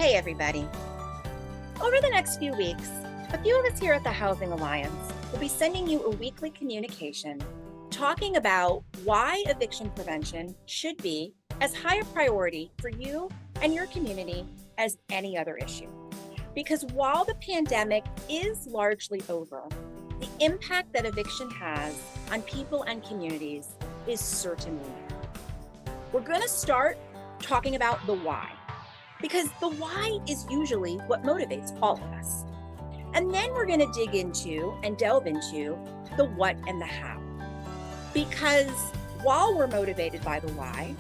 Hey everybody. Over the next few weeks, a few of us here at the Housing Alliance will be sending you a weekly communication talking about why eviction prevention should be as high a priority for you and your community as any other issue. Because while the pandemic is largely over, the impact that eviction has on people and communities is certainly there. We're going to start talking about the why, because the why is usually what motivates all of us. And then we're going to dig into and delve into the what and the how. Because while we're motivated by the why,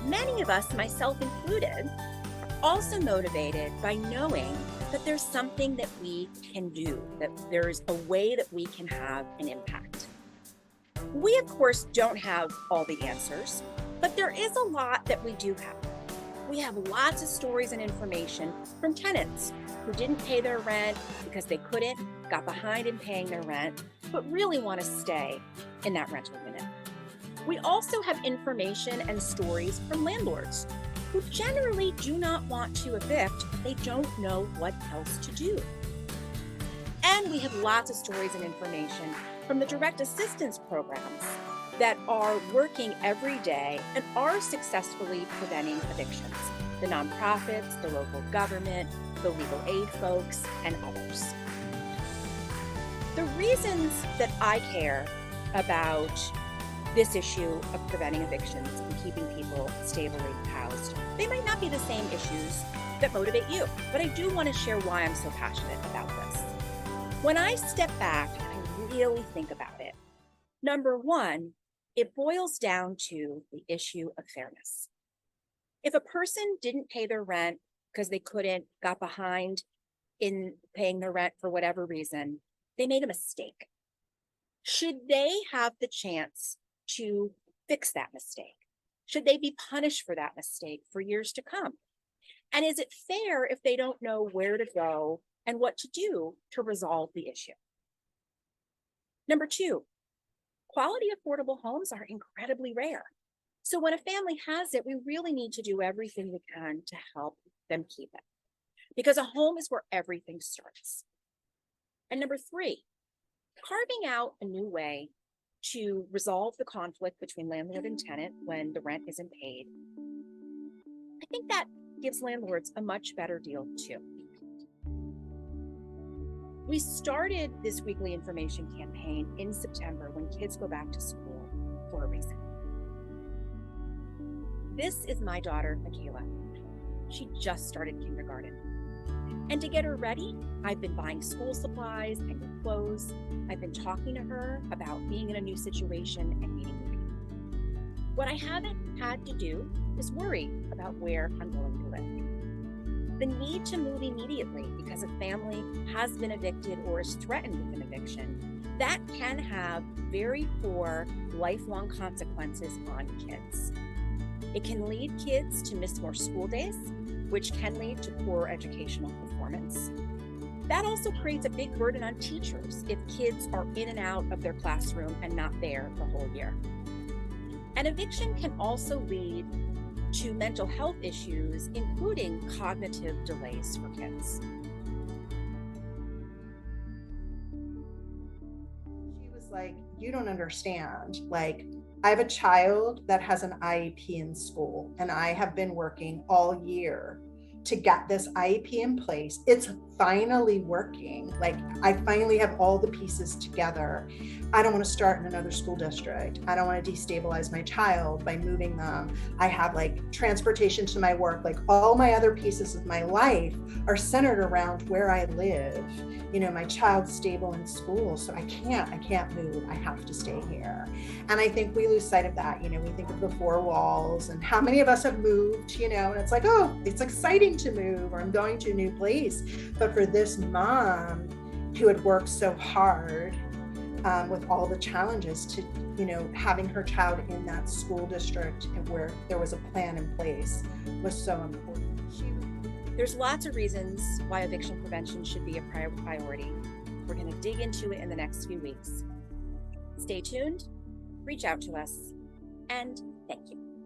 many of us, myself included, are also motivated by knowing that there's something that we can do, that there's a way that we can have an impact. We, of course, don't have all the answers, but there is a lot that we do have. We have lots of stories and information from tenants who didn't pay their rent because they couldn't, got behind in paying their rent, but really want to stay in that rental unit. We also have information and stories from landlords who generally do not want to evict. They don't know what else to do. And we have lots of stories and information from the direct assistance programs that are working every day and are successfully preventing evictions. The nonprofits, the local government, the legal aid folks, and others. The reasons that I care about this issue of preventing evictions and keeping people stably housed, they might not be the same issues that motivate you, but I do want to share why I'm so passionate about this. When I step back and I really think about it, number one, it boils down to the issue of fairness. If a person didn't pay their rent because they couldn't, got behind in paying their rent for whatever reason, they made a mistake. Should they have the chance to fix that mistake? Should they be punished for that mistake for years to come? And is it fair if they don't know where to go and what to do to resolve the issue? Number two, quality affordable homes are incredibly rare. So when a family has it, we really need to do everything we can to help them keep it, because a home is where everything starts. And number three, carving out a new way to resolve the conflict between landlord and tenant when the rent isn't paid. I think that gives landlords a much better deal too. We started this weekly information campaign in September when kids go back to school for a reason. This is my daughter, Michaela. She just started kindergarten. And to get her ready, I've been buying school supplies and new clothes. I've been talking to her about being in a new situation and needing moving. What I haven't had to do is worry about where I'm going to live. The need to move immediately because a family has been evicted or is threatened with an eviction, that can have very poor lifelong consequences on kids. It can lead kids to miss more school days, which can lead to poor educational performance. That also creates a big burden on teachers if kids are in and out of their classroom and not there the whole year. An eviction can also lead to mental health issues, including cognitive delays for kids. She was like, you don't understand. Like, I have a child that has an IEP in school, and I have been working all year to get this IEP in place. It's finally working. Like, I finally have all the pieces together. I don't want to start in another school district. I don't want to destabilize my child by moving them. I have like transportation to my work. Like, all my other pieces of my life are centered around where I live. You know, my child's stable in school, so I can't move. I have to stay here. And I think we lose sight of that. You know, we think of the four walls and how many of us have moved, you know, and it's like, oh, it's exciting to move, or I'm going to a new place. But for this mom who had worked so hard with all the challenges to, you know, having her child in that school district and where there was a plan in place was so important. There's lots of reasons why eviction prevention should be a priority. We're going to dig into it in the next few weeks. Stay tuned, reach out to us, and thank you.